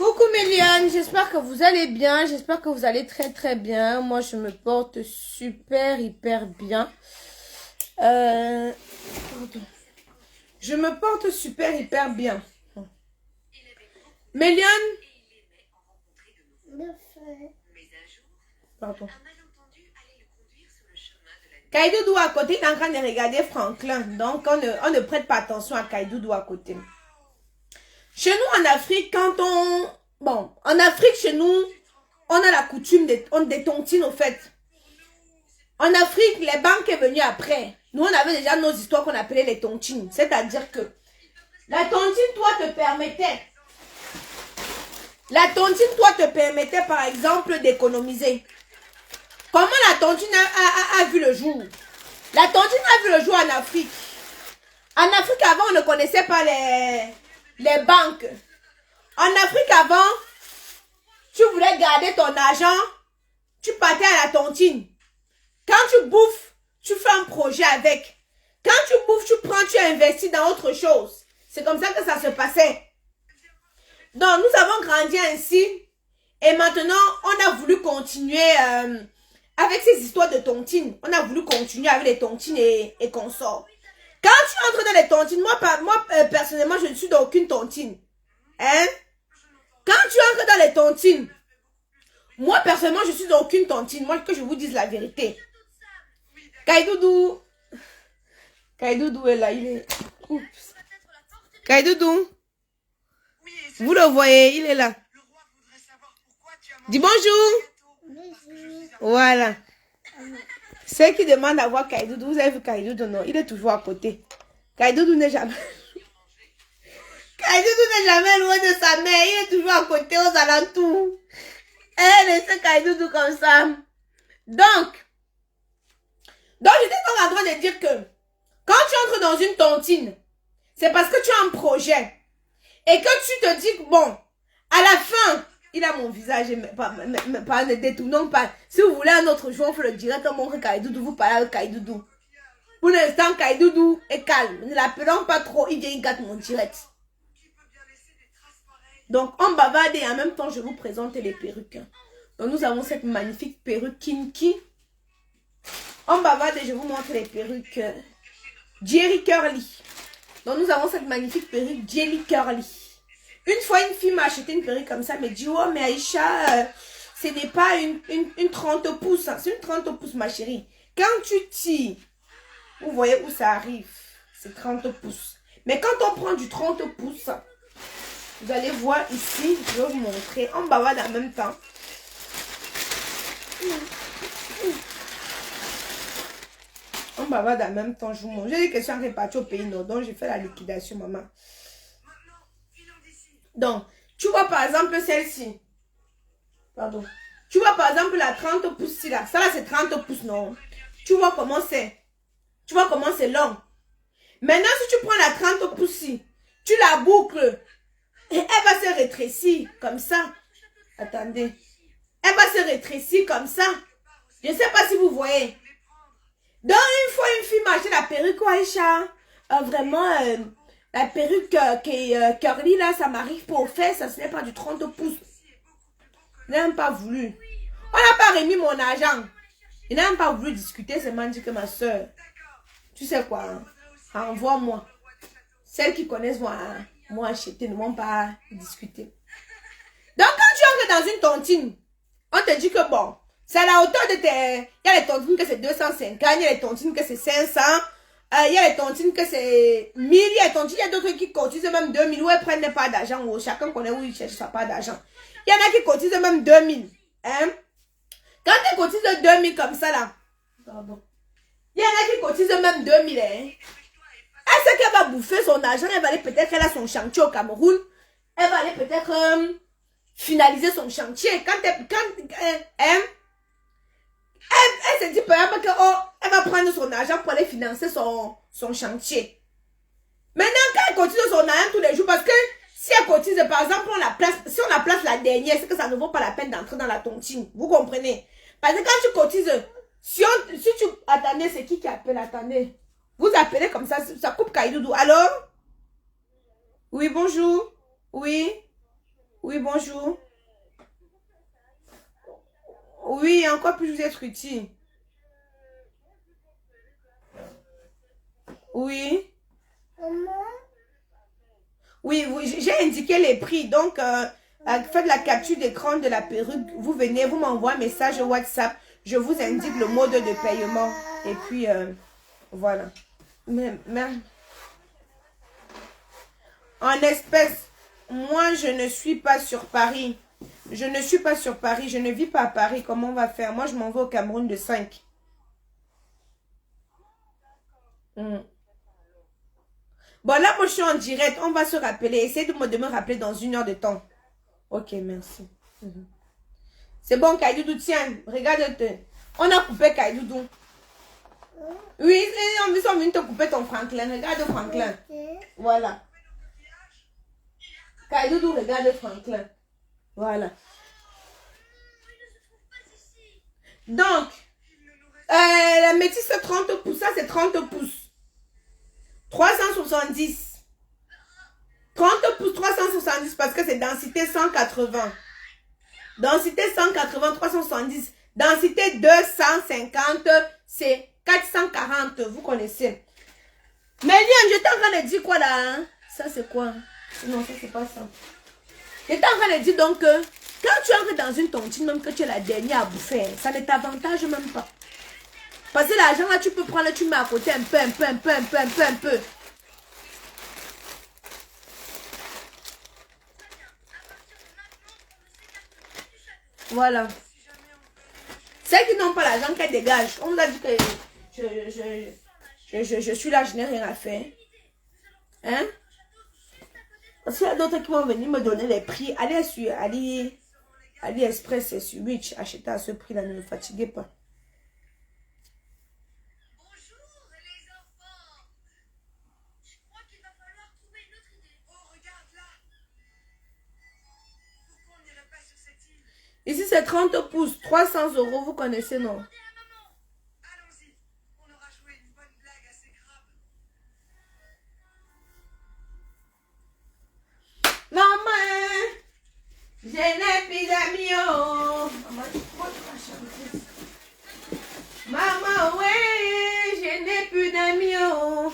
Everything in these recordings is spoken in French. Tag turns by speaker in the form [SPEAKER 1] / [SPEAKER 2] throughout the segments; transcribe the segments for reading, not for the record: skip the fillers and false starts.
[SPEAKER 1] Coucou Méliane, j'espère que vous allez bien, j'espère que vous allez très bien. Moi je me porte hyper bien. Pardon. Je me porte hyper bien. Méliane. Pardon. Kaidoudou à côté est en train de regarder Franklin, donc on ne prête pas attention à Kaidoudou à côté. Chez nous en Afrique, en Afrique, chez nous, on a la coutume des tontines au fait. En Afrique, les banques est venue après. Nous, on avait déjà nos histoires qu'on appelait les tontines. C'est-à-dire que la tontine, toi, te permettait, par exemple, d'économiser. Comment la tontine a vu le jour? La tontine a vu le jour en Afrique. En Afrique, avant, on ne connaissait pas les banques. En Afrique, avant, tu voulais garder ton argent, tu partais à la tontine. Quand tu bouffes, tu fais un projet avec. Quand tu bouffes, tu investis dans autre chose. C'est comme ça que ça se passait. Donc, nous avons grandi ainsi. Et maintenant, on a voulu continuer avec ces histoires de tontines. On a voulu continuer avec les tontines et consorts. Quand tu entres dans les tontines, moi personnellement, je ne suis dans aucune tontine. Hein? Quand tu entres dans les tontines, moi personnellement, je suis dans aucune tontine. Moi, que je vous dise la vérité. Kaidoudou est là, il est... Oups. Kaidoudou. Vous le voyez, il est là. Dis bonjour. Voilà. Ceux qui demandent à voir Kaidoudou, vous avez vu Kaidoudou, non? Il est toujours à côté. Kaidoudou n'est jamais... Kaidoudou n'est jamais loin de sa mère. Il est toujours à côté, aux alentours. Laissez Kaidoudou comme ça. Donc j'étais en train de dire que quand tu entres dans une tontine, c'est parce que tu as un projet. Et que tu te dis que bon, à la fin, il a mon visage, pas ne détournons pas. Si vous voulez un autre jour, on fait le direct, on montre Kaidoudou, vous parlez avec Kaidoudou. Pour l'instant, Kaidoudou est calme. Ne l'appelons pas trop, il vient, il gâte mon direct. Donc, on bavarde et en même temps, je vous présente les perruques. Donc, nous avons cette magnifique perruque Kinky. On bavarde et je vous montre les perruques Jerry Curly. Donc, nous avons cette magnifique perruque Jelly Curly. Une fois, une fille m'a acheté une perruque comme ça, elle me dit, oh, mais Aïcha, ce n'est pas une 30 pouces. Hein. C'est une 30 pouces, ma chérie. Quand tu tires, vous voyez où ça arrive. C'est 30 pouces. Mais quand on prend du 30 pouces, vous allez voir ici, je vais vous montrer. On bavarde en même temps. On bavarde en même temps, je vous montre. J'ai des questions réparties au pays nord, donc j'ai fait la liquidation, maman. Donc, tu vois par exemple celle-ci. Pardon. Tu vois par exemple la 30 pouces là. Ça là c'est 30 pouces, non. Tu vois comment c'est. Tu vois comment c'est long. Maintenant, si tu prends la 30 pouces, tu la boucles. Et elle va se rétrécir comme ça. Attendez. Elle va se rétrécir comme ça. Je ne sais pas si vous voyez. Donc, une fois, une fille m'a acheté la perruque Aïcha. Vraiment, la perruque qui est curly, là, ça m'arrive pas au fait. Ça, ce n'est pas du 30 pouces. Il n'a même pas voulu. On n'a pas remis mon argent. Il n'a même pas voulu discuter. C'est m'a dit que ma soeur, tu sais quoi, hein, envoie-moi. Celles qui connaissent moi acheter ne vont pas discuter. Donc, quand tu entres dans une tontine, on te dit que bon, c'est à la hauteur de tes... Il y a les tontines que c'est 250, il y a les tontines que c'est 500, il y a les tontines que c'est 1000, il y a les tontines, il y a d'autres qui cotisent même 2000, où elles prennent pas d'argent, où chacun connaît où il cherche sa part d'argent. Il y en a qui cotisent même 2000. Hein? Quand tu cotises 2000 comme ça là, pardon. Il y en a qui cotisent même 2000. Hein? Elle sait qu'elle va bouffer son argent, elle va aller peut-être, elle a son chantier au Cameroun, elle va aller peut-être finaliser son chantier. Quand elle se dit par exemple qu'elle va prendre son argent pour aller financer son chantier. Maintenant, quand elle cotise son argent tous les jours, parce que si elle cotise, par exemple, si on la place la dernière, c'est que ça ne vaut pas la peine d'entrer dans la tontine. Vous comprenez? Parce que quand tu cotises, si tu... Attendez, c'est qui appelle? Attendez. Vous appelez comme ça coupe Kaidoudou. Alors? Oui, bonjour. Oui. Oui, bonjour. Oui, encore puis vous être utile. Oui. Oui, j'ai indiqué les prix. Donc, faites la capture d'écran de la perruque. Vous venez, vous m'envoyez un message WhatsApp. Je vous indique le mode de paiement. Et puis, voilà. Mais, en espèces, moi, je ne suis pas sur Paris. Je ne suis pas sur Paris. Je ne vis pas à Paris. Comment on va faire? Moi, je m'en vais au Cameroun de 5. Bon, là, moi, je suis en direct. On va se rappeler. Essayez de me rappeler dans 1 heure de temps. Ok, merci. C'est bon, Kaidoudou, tiens. Regarde-te. On a coupé Kaidoudou. Oui, ils sont venus te couper ton Franklin. Regarde Franklin. Voilà. Kaidoudou, regarde Franklin. Voilà. Donc, la métisse 30 pouces. Ça, c'est 30 pouces. 370. 30 pouces, 370 parce que c'est densité 180. Densité 180, 370. Densité 250, c'est 440. Vous connaissez. Mais Liane, j'étais en train de dire quoi là? Hein? Ça, c'est quoi? Non, ça, c'est pas ça. J'étais en train de dire donc que quand tu entres dans une tontine, même que tu es la dernière à bouffer, ça ne t'avantage même pas. Parce que l'argent là, tu peux prendre, tu mets à côté un peu, un peu, un peu, un peu, un peu, un peu. Voilà. Celles qui n'ont pas l'argent, qu'elles dégagent. On nous a dit que je suis là, je n'ai rien à faire. Hein? Parce qu'il y a d'autres qui vont venir me donner les prix. Allez sur AliExpress et sur Wish. Achetez à ce prix-là, ne me fatiguez pas.
[SPEAKER 2] Bonjour les enfants. Je crois qu'il va falloir trouver une autre idée. Oh, regarde là. Pourquoi on n'irait pas sur cette île?
[SPEAKER 1] Ici, c'est 30 pouces. 300 euros, vous connaissez, non?
[SPEAKER 2] Allons-y. On aura joué une bonne blague à ces crabes.
[SPEAKER 1] Maman, je n'ai plus d'amis. Oh. Maman, ouais, je n'ai plus d'amis. Oh.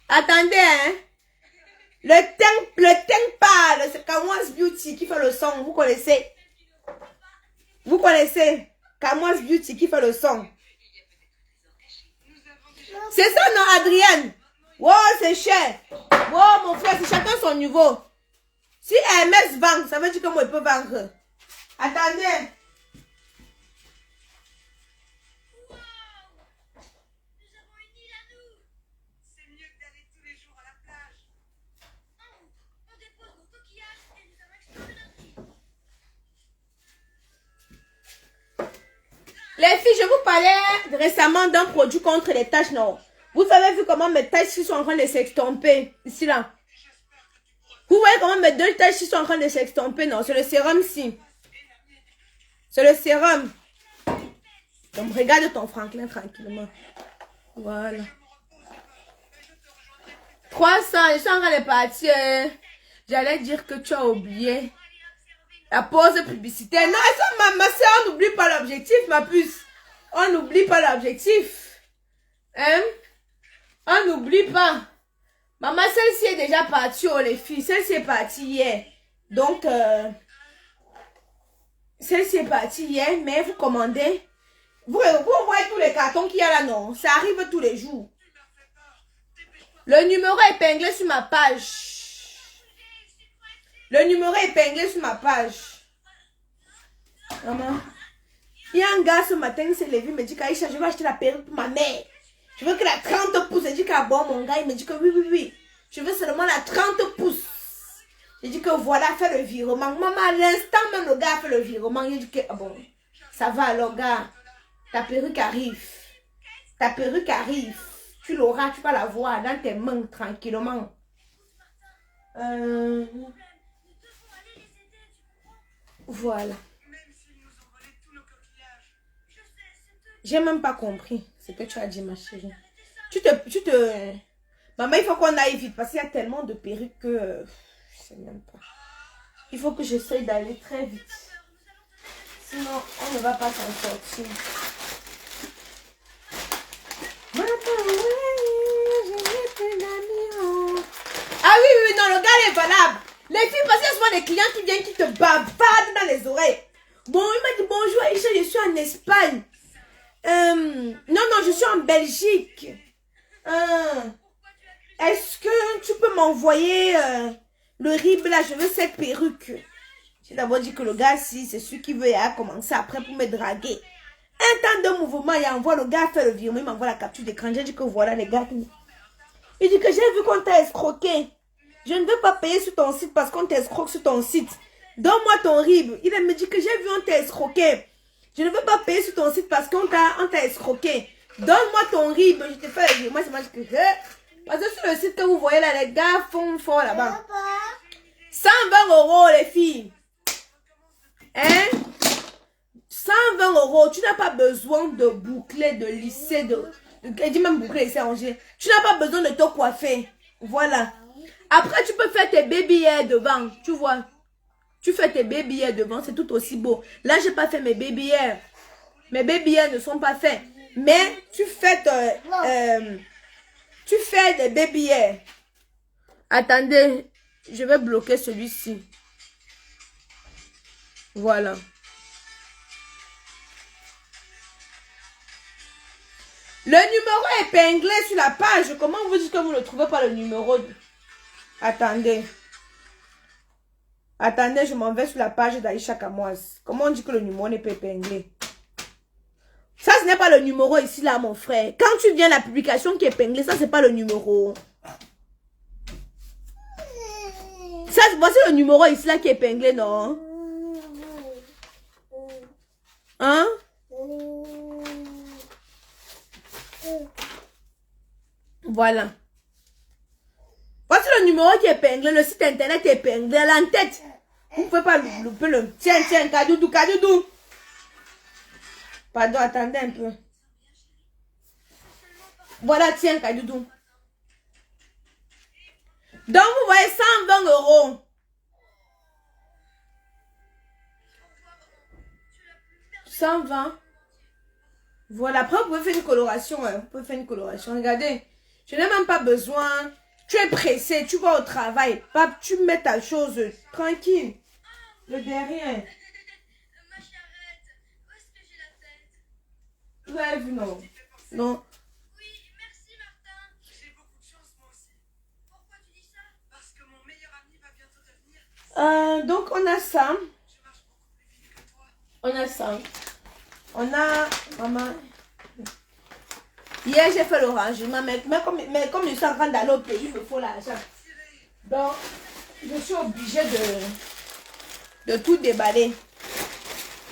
[SPEAKER 1] Attendez, hein. Le tank parle. C'est Kamwas Beauty qui fait le son. Vous connaissez? Vous connaissez? Kamwas Beauty qui fait le son. C'est ça, non, Adrienne? Wow, c'est cher. Wow, mon frère, c'est chacun son niveau. Si Hermès vend, ça veut dire que moi, il peut vendre. Attendez.
[SPEAKER 2] Wow. Nous avons une île à nous. C'est mieux que d'aller tous les jours à la plage. En route, on dépose nos coquillages et nous allons explorer notre île.
[SPEAKER 1] Les filles, je vous parlais récemment d'un produit contre les taches, non? Vous avez vu comment mes taches sont en train de s'extomper? Ici, là. Vous voyez comment mes 2 taches sont en train de s'extomper, non? C'est le sérum-ci. C'est le sérum. Donc, regarde ton Franklin tranquillement. Voilà. 300, je suis en train de partir. J'allais dire que tu as oublié la pause publicitaire. Non, ça, ma soeur, on n'oublie pas l'objectif, ma puce. On n'oublie pas l'objectif. Hein? On n'oublie pas. Maman, celle-ci est déjà partie, oh les filles. Celle-ci est partie hier. Donc, celle-ci est partie hier, mais vous commandez. Vous voyez tous les cartons qu'il y a là, non? Ça arrive tous les jours. Le numéro est épinglé sur ma page. Le numéro est épinglé sur ma page. Maman. Il y a un gars ce matin, il s'est levé, il me dit qu'Aïcha, je vais acheter la perruque pour ma mère. Je veux que la 30 pouces. J'ai dit qu'à bon, mon gars, il me dit que oui, oui, oui. Je veux seulement la 30 pouces. J'ai dit que voilà, fais le virement. Maman, à l'instant même, le gars a fait le virement. Il dit que, ah bon, ça va alors, gars. Ta perruque arrive. Ta perruque arrive. Tu l'auras, tu vas la voir dans tes mains, tranquillement. Voilà. J'ai même pas compris ce que tu as dit, ma chérie. Maman, il faut qu'on aille vite parce qu'il y a tellement de perruques que je sais même pas. Il faut que j'essaye d'aller très vite. Sinon, on ne va pas s'en sortir. Ah oui, oui, non, le gars est valable. Les filles, parce qu'il y a souvent des clients qui viennent, qui te bavardent dans les oreilles. Bon, il m'a dit, bonjour Aïcha, je suis en Espagne. Non, je suis en Belgique. Est-ce que tu peux m'envoyer le RIB là? Je veux cette perruque. J'ai d'abord dit que le gars, si c'est celui qui veut, il a commencé après pour me draguer. Un temps de mouvement, il envoie le gars faire le virement, il m'envoie la capture d'écran. J'ai dit que voilà les gars. Il dit que j'ai vu qu'on t'a escroqué. Je ne veux pas payer sur ton site parce qu'on t'escroque sur ton site. Donne-moi ton RIB. Il me dit que j'ai vu on t'a escroqué. Je ne veux pas payer sur ton site parce qu'on t'a escroqué. Donne-moi ton RIB. Je te fais le virement. C'est moi que parce que sur le site que vous voyez là, les gars font fort là-bas. 120 € les filles. Hein? 120 €. Tu n'as pas besoin de boucler, de lisser, dis même boucler, lisser, ranger. Tu n'as pas besoin de te coiffer. Voilà. Après, tu peux faire tes baby hairs devant. Tu vois. Tu fais tes baby hairs devant. C'est tout aussi beau. Là, je n'ai pas fait mes baby hairs. Mes baby hairs ne sont pas faits. Mais tu fais des baby hairs. Attendez. Je vais bloquer celui-ci. Voilà. Le numéro est épinglé sur la page. Comment vous dites que vous ne trouvez pas le numéro? Attendez. Attendez, je m'en vais sur la page d'Aïcha Kamoise. Comment on dit que le numéro n'est pas épinglé? Ça, ce n'est pas le numéro ici, là, mon frère. Quand tu viens, la publication qui est épinglée, ça, c'est pas le numéro. Ça, voici le numéro ici, là, qui est épinglé, non? Hein? Voilà. Voici le numéro qui est épinglé. Le site internet est épinglé. L'en-tête. Vous ne pouvez pas louper le... Tiens, Kadoudou. Pardon, attendez un peu. Voilà, tiens, Kadoudou. Donc, vous voyez 120 €. Voilà, après, vous pouvez faire une coloration. Hein. Vous pouvez faire une coloration. Regardez, je n'ai même pas besoin. Tu es pressé, tu vas au travail. Pape, tu mets ta chose tranquille. Le derrière.
[SPEAKER 2] Ma charrette, où est-ce que j'ai la tête?
[SPEAKER 1] Vous avez vu, non? Non.
[SPEAKER 2] Oui, merci Martin. J'ai beaucoup de chance moi aussi. Pourquoi tu dis ça? Parce que mon meilleur ami va bientôt devenir...
[SPEAKER 1] Donc, on a ça.
[SPEAKER 2] Je marche beaucoup plus vite que toi.
[SPEAKER 1] On a ça. On a... Maman... Hier, j'ai fait le rangement, mais comme je suis en train d'aller au pays, il me faut l'argent. Donc, je suis obligée de tout déballer.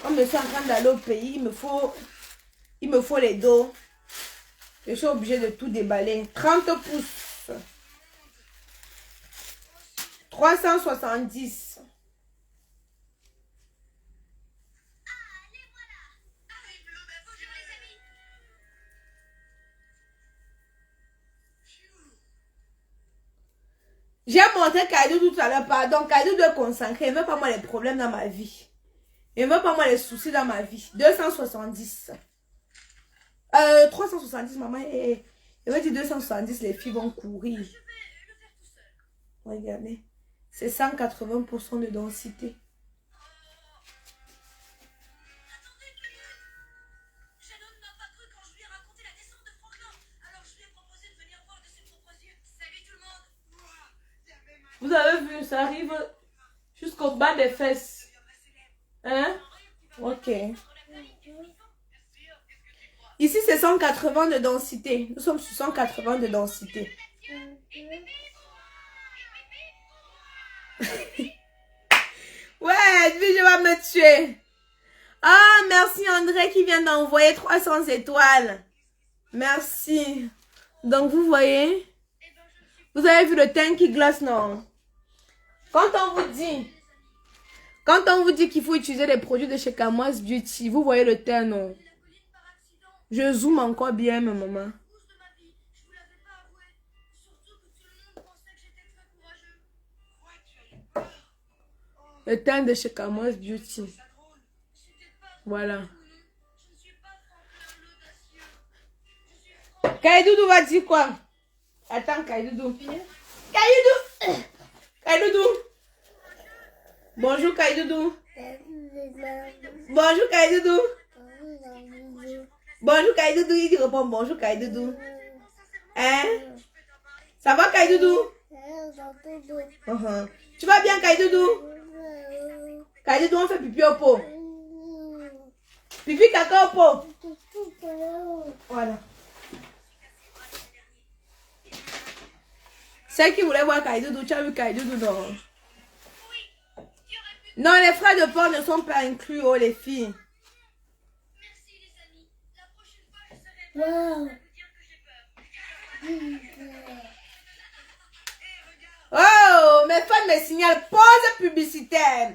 [SPEAKER 1] Comme je suis en train d'aller au pays, il me faut les dos. Je suis obligée de tout déballer. 30 pouces. 370. J'ai montré Kaidou tout à l'heure, pardon. Kaidou doit consacrer. Il ne veut pas moi les problèmes dans ma vie. Il ne veut pas moi les soucis dans ma vie. 270. 370, maman. Il veut dire 270, les filles vont courir.
[SPEAKER 2] Je vais le faire tout seul.
[SPEAKER 1] Regardez. C'est 180% de densité.
[SPEAKER 2] Attendez, Shannon n'a pas cru quand je lui ai raconté la descente de Franklin. Alors je lui ai proposé de venir voir de ses propres yeux. Salut tout le monde.
[SPEAKER 1] Vous avez vu, ça arrive jusqu'au bas des fesses. Hein? Ok. Ici, c'est 180 de densité. Nous sommes sur 180 de densité. Ouais, lui, je vais me tuer. Ah, merci André qui vient d'envoyer 300 étoiles. Merci. Donc, vous voyez, vous avez vu le teint qui glace, non? Quand on vous dit qu'il faut utiliser les produits de chez Kamoise Beauty, vous voyez le teint, non? Je zoome encore bien, ma maman.
[SPEAKER 2] Je vous l'avais pas avoué. Surtout que tout le monde pensait que j'étais très courageux. Ouais, tu as eu peur. Oh,
[SPEAKER 1] Le teint de chez Camoise Beauty. Voilà.
[SPEAKER 2] Je ne suis pas Franklin l'audacieux. Je suis Franklin.
[SPEAKER 1] Kaidoudou va dire quoi? Attends, Kaidoudou. Kaidoudou! Kaidoudou! Bonjour, Kaidoudou. Bonjour, Kaidoudou. Bonjour, Kaidoudou. Il répond bonjour, Kaidoudou. Hein? Ça va, Kaidoudou? Tu vas bien, Kaidoudou? Kaidoudou, on fait pipi au pot. Pipi caca au pot. Voilà. Celle qui voulait voir Kaidoudou, tu as vu Kaidoudou, non? Non, les frais de port ne sont pas inclus, oh les filles.
[SPEAKER 2] Merci les amis. La prochaine fois, je serai prête à vous dire que j'ai peur.
[SPEAKER 1] Oh, mes fans me signalent pause publicitaire.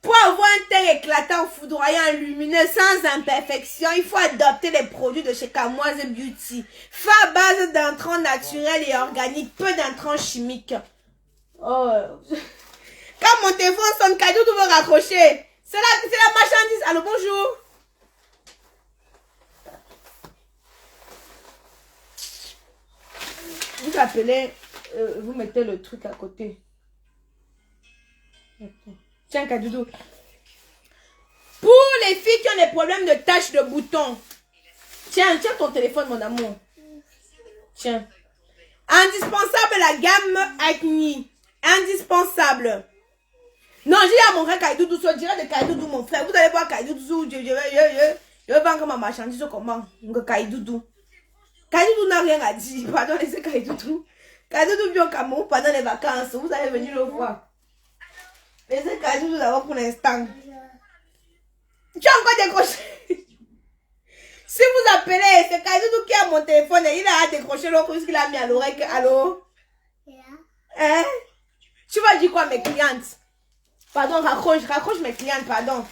[SPEAKER 1] Pour avoir un teint éclatant, foudroyant, lumineux, sans imperfection, il faut adopter les produits de chez Camoise Beauty. Fait à base d'intrants naturels et organiques, peu d'intrants chimiques. Oh. Quand mon téléphone sonne, Kaidoudou veut raccrocher. C'est la marchandise. Allô, bonjour. Vous appelez, vous mettez le truc à côté. Tiens, Kaidoudou. Pour les filles qui ont des problèmes de taches de boutons. Tiens ton téléphone, mon amour. Tiens. Indispensable la gamme Acne. Indispensable. Non, j'ai à mon frère Kaidoudou, je dirais de Kaidoudou, mon frère. Vous allez voir Kaidoudou, je vais vendre ma marchandise comment? Kaidoudou. Kaidoudou n'a rien à dire. Pardon, laissez Kaidoudou. Kaidoudou vient au Cameroun pendant les vacances. Vous allez venir le voir. Laissez Kaidoudou d'abord pour l'instant. Tu as encore décroché. Si vous appelez, c'est Kaidoudou qui a mon téléphone et il a décroché l'autre qu'il a mis à l'oreille. Allô? Hein? Tu vas dire quoi à mes clientes? Pardon, raccroche mes clientes, pardon.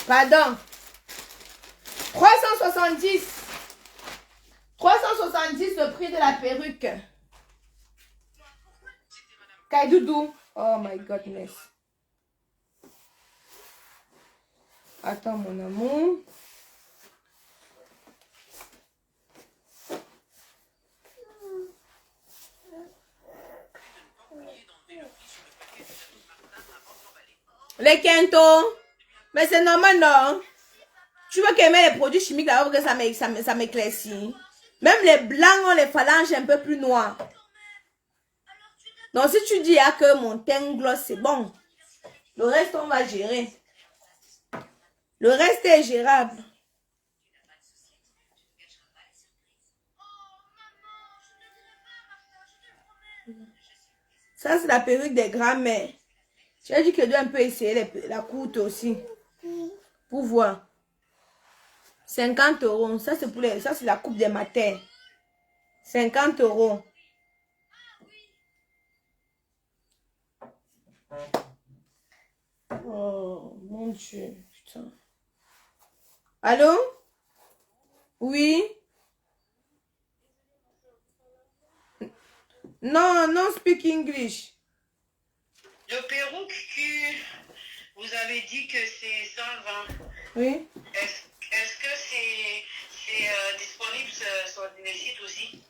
[SPEAKER 1] Pardon. 370. 370 le prix de la perruque. Kaidoudou. Oh my goodness. Attends, mon amour. Les quintos. Mais c'est normal, non? Tu veux qu'elle mette les produits chimiques là pour que ça m'éclaircit. Même les blancs ont les phalanges un peu plus noires. Donc si tu dis que mon teint gloss c'est bon, le reste on va gérer. Le reste est gérable. Ça c'est la perruque des grands-mères. Tu as dit que je dois un peu essayer la courte aussi. Pour voir. 50 €. Ça c'est pour ça c'est la coupe des matins. 50 €. Oh mon Dieu. Putain. Allô? Oui? Non, non speak English.
[SPEAKER 3] Le perruque que vous avez dit que c'est 120.
[SPEAKER 1] Oui?
[SPEAKER 3] Est-ce que c'est disponible sur le site aussi?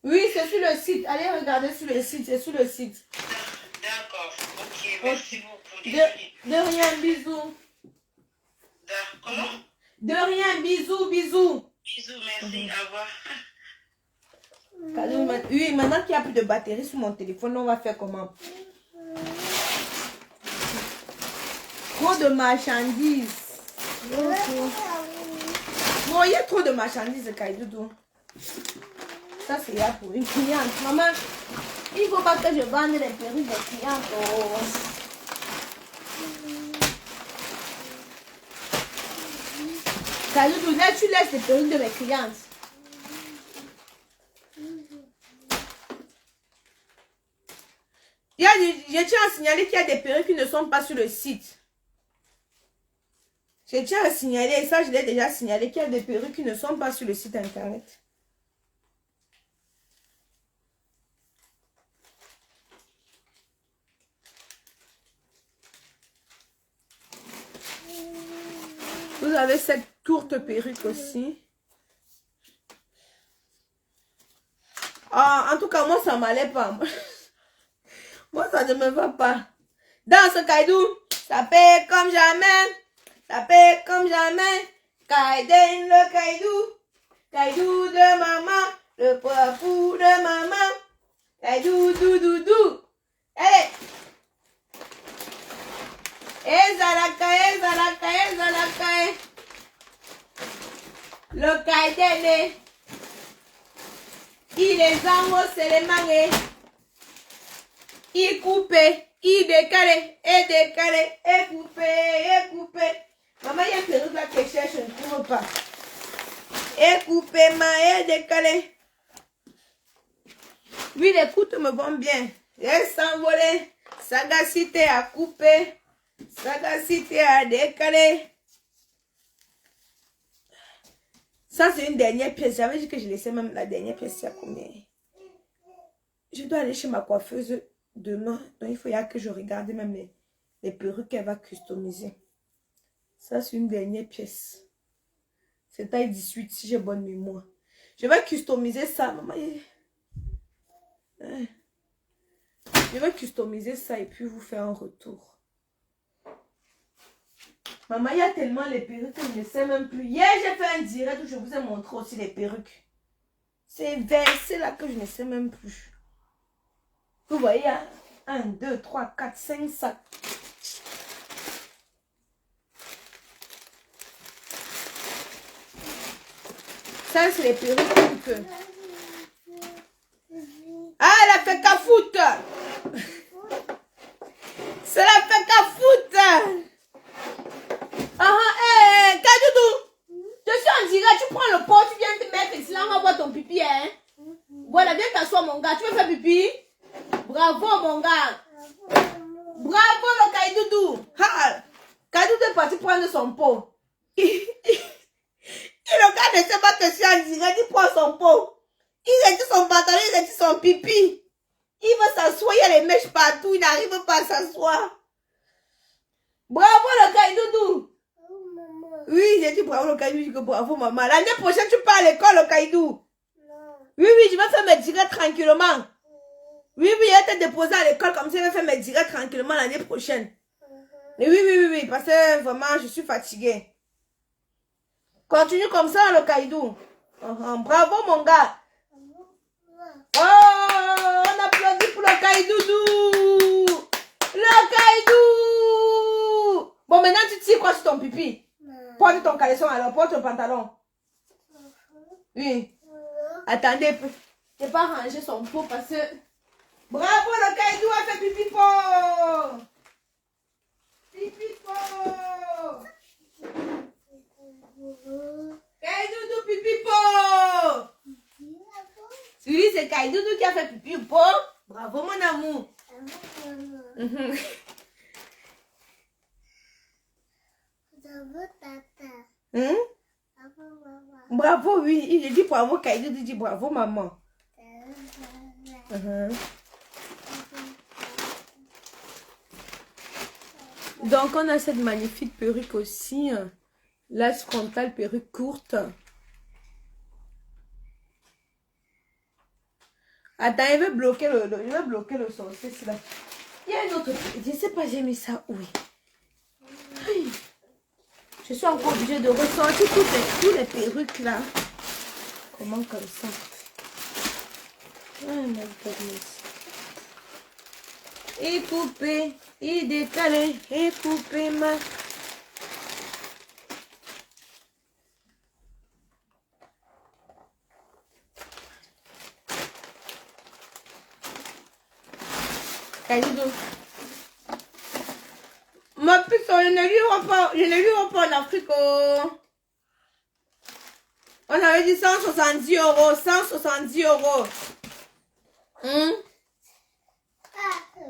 [SPEAKER 1] Oui, c'est sur le site. Allez regarder sur le site. C'est sur le site.
[SPEAKER 3] D'accord. Ok, merci beaucoup.
[SPEAKER 1] De rien, bisous.
[SPEAKER 3] Comment?
[SPEAKER 1] De rien, bisous, bisous.
[SPEAKER 3] Bisous, merci. Au revoir.
[SPEAKER 1] Oui, maintenant qu'il n'y a plus de batterie sur mon téléphone, on va faire comment? Trop de marchandises. Bon, il y a trop de marchandises, Kaidoudou. Ça, c'est là pour une cliente. Maman, il ne faut pas que je vende les perruques des clientes. Oh. Kaidoudou, là, tu laisses les perruques de mes clientes. Je tiens à signaler qu'il y a des perruques qui ne sont pas sur le site. Je tiens à signaler, et ça je l'ai déjà signalé, qu'il y a des perruques qui ne sont pas sur le site internet. Vous avez cette courte perruque aussi. Ah, en tout cas, moi, ça m'allait pas. Moi, ça ne me va pas. Danse, Kaidou. Ça paie comme jamais. Ça paie comme jamais. Kaiden, le Kaidou. Kaidou de maman. Le poifou de maman. Kaidou, dou, dou, dou. Allez. Ezalaka, ezalaka, ezalaka. Le Kaiden. Il est en haut, c'est les mangues. Il coupe, il décale, et décale, et coupe, et coupe. Maman, il y a une perruque là que je cherche, je ne trouve pas. Et coupe, et décale. Oui, les couteaux me vont bien. Et s'envoler. Sagacité à couper. Sagacité à décaler. Ça, c'est une dernière pièce. J'avais dit que je laissais même la dernière pièce. Il y a combien? Je dois aller chez ma coiffeuse demain. Donc, il faut que je regarde même les perruques qu'elle va customiser. Ça, c'est une dernière pièce. C'est taille 18 si j'ai bonne mémoire. Je vais customiser ça. Maman. Je vais customiser ça et puis vous faire un retour. Maman, il y a tellement les perruques que je ne sais même plus. Hier, j'ai fait un direct où je vous ai montré aussi les perruques. C'est versé là que je ne sais même plus. Vous voyez, il y a 1, 2, 3, 4, 5 sacs. Ça, c'est les perruques que... Ah, elle a fait qu'à foutre. C'est la fait qu'à foutre. Kadoudou, je suis en direct, tu prends le pot, tu viens te mettre ici, là on va voir ton pipi, hein. Voilà, viens t'asseoir mon gars, tu veux faire pipi? Bravo mon gars. Bravo le Kadoudou. Kadoudou est parti prendre son pot. Et le gars ne sait pas que je suis en direct, il prend son pot. Il retire son pantalon, il retire son pipi. Il veut s'asseoir, il y a les mèches partout, il n'arrive pas à s'asseoir. Bravo le Kadoudou. Oui, j'ai dit bravo le Kaidou, je dis bravo maman. L'année prochaine, tu pars à l'école, le Kaidou. Oui, je vais faire mes directs tranquillement. Oui, je vais te déposer à l'école comme ça, je vais faire mes directs tranquillement l'année prochaine. Et oui, parce que vraiment, je suis fatiguée. Continue comme ça, le Kaidou. Bravo, mon gars. Oh, on applaudit pour le Kaidoudou. Le Kaidou. Bon, maintenant, tu tires quoi sur ton pipi? Porte ton caleçon alors, porte ton pantalon. Oui. Attendez, je n'ai pas rangé son pot parce que... Bravo, le Kaidou a fait pipi pot. Pipi pot. Kaidoudou pipi pot. Oui, c'est Kaidoudou qui a fait pipi pot. Bravo, mon amour. Bravo, oui. Il dit bravo, Kaidou dit bravo, maman. Donc, on a cette magnifique perruque aussi. Lace frontale, perruque courte. Attends, il veut bloquer le sorcier, là. Il y a une autre. Je ne sais pas, j'ai mis ça où. Aïe. Je suis encore obligée de ressortir tous les perruques là. Comment comme ça? Oh my goodness. Et couper, et décaler, et couper ma... Kaidou. Ma puce, je ne lui vois pas en Afrique. Oh. On avait dit 170 €, 170 €.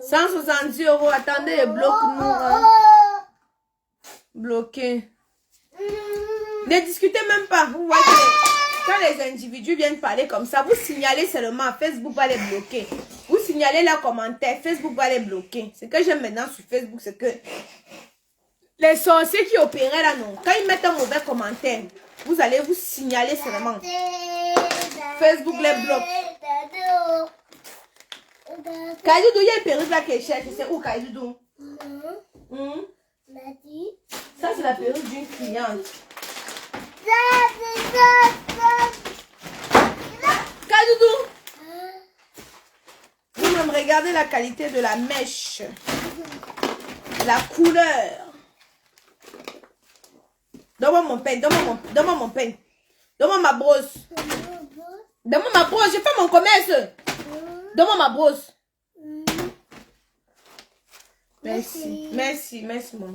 [SPEAKER 1] 170 €. Attendez, bloque-nous. Hein. Bloqué. Ne discutez même pas. Vous voyez, quand les individus viennent parler comme ça, vous signalez seulement. Facebook va les bloquer. Vous signalez leurs commentaires. Facebook va les bloquer. Ce que j'aime maintenant sur Facebook, c'est que Les sorciers qui opéraient là, non. Quand ils mettent un mauvais commentaire, vous allez vous signaler seulement. Facebook les bloque. Kaidoudou, il y a une perruque là qui est chère. C'est où Kaidoudou? Ça, c'est la perruque d'une cliente. Kaidoudou. Vous-même, regardez la qualité de la mèche. La couleur. Donne-moi mon peigne, donne-moi mon peigne. Donne-moi ma brosse. Donne-moi ma brosse, j'ai fait mon commerce. Donne-moi ma brosse. Merci, merci, merci, maman.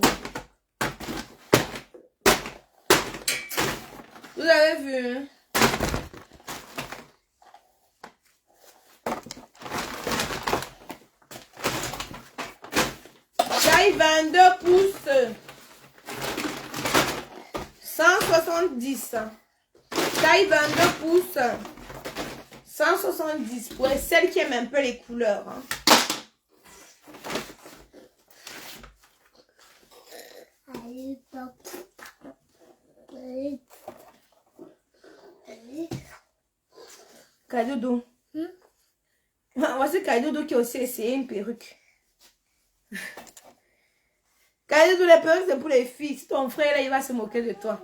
[SPEAKER 1] Vous avez vu? Taille 22 pouces. 170. Taille 22 pouces. 170. Pour celle qui aime un peu les couleurs. Hein. Kaidoudou. Voici Kaidoudou qui a aussi essayé une perruque. Kaidoudou, les perruques, c'est pour les filles. Si ton frère, là, il va se moquer de toi.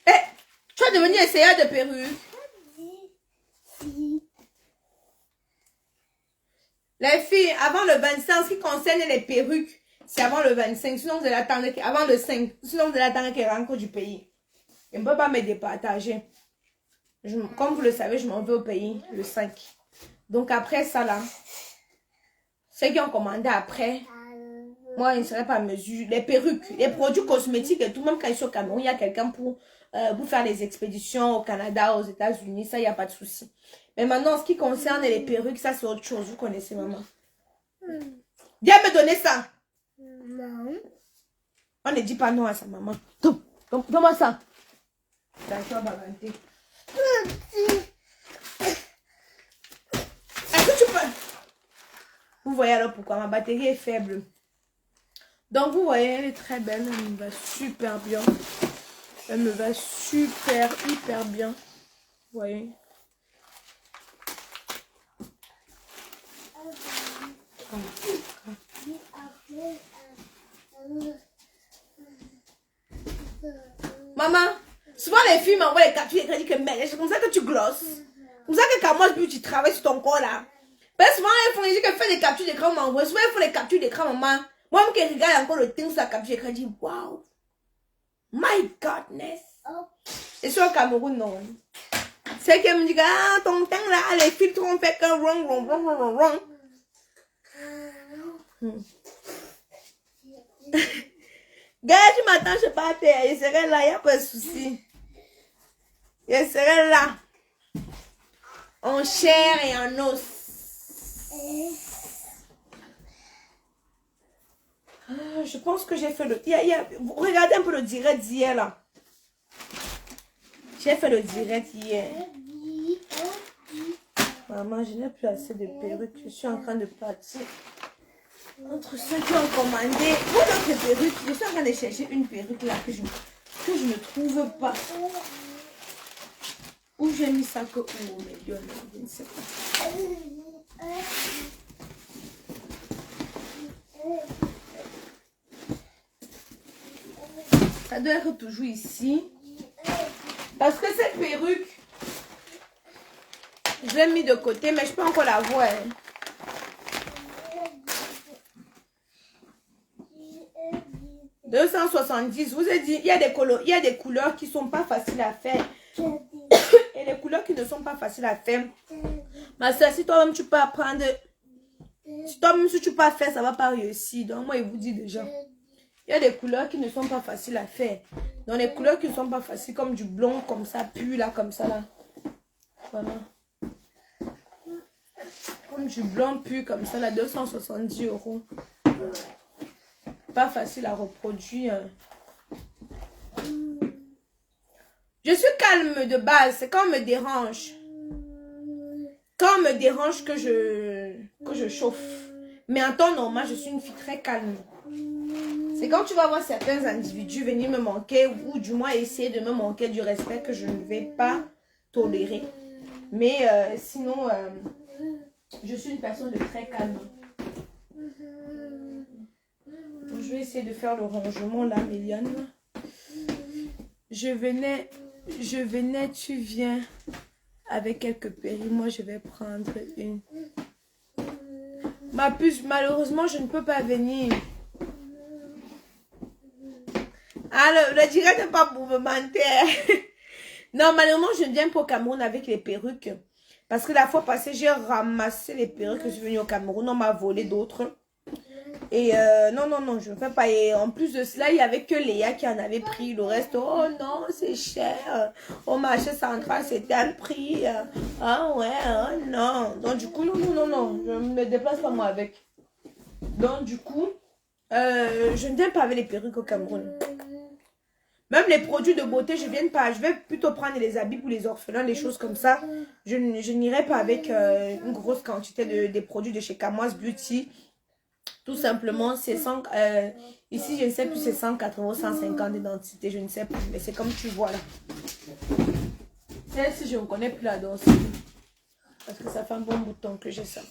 [SPEAKER 1] Eh, tu vas devenir essayeur de perruque. Les filles, avant le 25, ce qui concerne les perruques, c'est avant le 25. Sinon, vous allez attendre avant le 5. Sinon, vous allez attendre qu'elle rentre du pays. Je ne peux pas me départager. Comme vous le savez, je m'en vais au pays le 5. Donc, après ça, là, ceux qui ont commandé après, moi, je ne serai pas à mesure. Les perruques, les produits cosmétiques et tout, même quand je suis au Cameroun, il y a quelqu'un pour faire les expéditions au Canada, aux États-Unis. Ça, il n'y a pas de souci. Mais maintenant, ce qui concerne les perruques, ça, c'est autre chose. Vous connaissez, maman. Viens me donner ça.
[SPEAKER 2] Non.
[SPEAKER 1] On ne dit pas non à sa maman. Donne-moi ça. D'accord, Babanté. Est-ce que tu peux... Vous voyez alors pourquoi ma batterie est faible. Donc, vous voyez, elle est très belle. Elle me va super bien. Elle me va super, hyper bien. Vous voyez. Maman, souvent les filles m'envoient les captures d'écran, disent que mais c'est comme ça que tu glosses. Comme ça que quand moi tu travailles sur ton corps là. Mais souvent elles font dire que fais des captures d'écran, m'envoie. Souvent elles font les captures d'écran, maman. Moi qui regarde encore le thing sur la capture d'écran, je dis wow. My godness. Et sur le Cameroun, non. C'est qu'elle me dit ah ton teint là, les filtres ont fait que wrong. Gars, tu m'attends, je pas à terre. Je serai là, il n'y a pas de souci. Je serai là. En chair et en os. Je pense que j'ai fait le... Regardez un peu le direct d'hier là. J'ai fait le direct hier. Maman, je n'ai plus assez de perruques. Je suis en train de partir. Entre ceux qui ont commandé d'autres perruques, je suis en train de chercher une perruque là que je ne trouve pas. Où j'ai mis ça que où, mais Dieu, je ne sais pas. Ça doit être toujours ici. Parce que cette perruque, je l'ai mis de côté, mais je peux encore la voir. Hein. « 270, vous ai dit, il y a des couleurs qui ne sont pas faciles à faire. Et les couleurs qui ne sont pas faciles à faire. Ma soeur, si toi-même tu peux apprendre, si toi-même si tu peux faire, ça ne va pas réussir. Donc moi, je vous dis déjà. Il y a des couleurs qui ne sont pas faciles à faire. Donc les couleurs qui ne sont pas faciles, comme du blond, comme ça, puis là, comme ça, là. Voilà. Comme du blanc, puis comme ça, là, 270 €. pas facile à reproduire. Je suis calme de base, c'est quand on me dérange. Quand on me dérange que je chauffe. Mais en temps normal, je suis une fille très calme. C'est quand tu vas voir certains individus venir me manquer ou du moins essayer de me manquer du respect que je ne vais pas tolérer. Mais sinon, je suis une personne de très calme. Je vais essayer de faire le rangement là, Méliane. Je venais, tu viens avec quelques péris. Moi, je vais prendre une. Ma puce, malheureusement, je ne peux pas venir. Alors, le direct n'est pas mouvementaire. Non, malheureusement, je ne viens pas au Cameroun avec les perruques. Parce que la fois passée, j'ai ramassé les perruques que je suis venue au Cameroun. On m'a volé d'autres. Et non, je ne fais pas. Et en plus de cela, il n'y avait que Léa qui en avait pris. Le reste, oh non, c'est cher. Au marché central, c'était un prix. Ah ouais, oh non. Donc du coup, non, je ne me déplace pas moi avec. Donc du coup, je ne viens pas avec les perruques au Cameroun. Même les produits de beauté, je viens pas. Je vais plutôt prendre les habits pour les orphelins, des choses comme ça. Je n'irai pas avec une grosse quantité des produits de chez Kamoise Beauty. Tout simplement, c'est 100, ici, je ne sais plus, c'est 180 ou 150 d'identité, je ne sais plus, mais c'est comme tu vois là. Celle-ci, je ne connais plus la danse. Parce que ça fait un bon bout de temps que j'ai ça.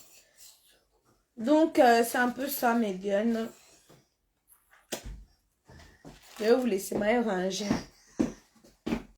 [SPEAKER 1] Donc, c'est un peu ça, mes dieux. Je vais vous laisser m'aller ranger.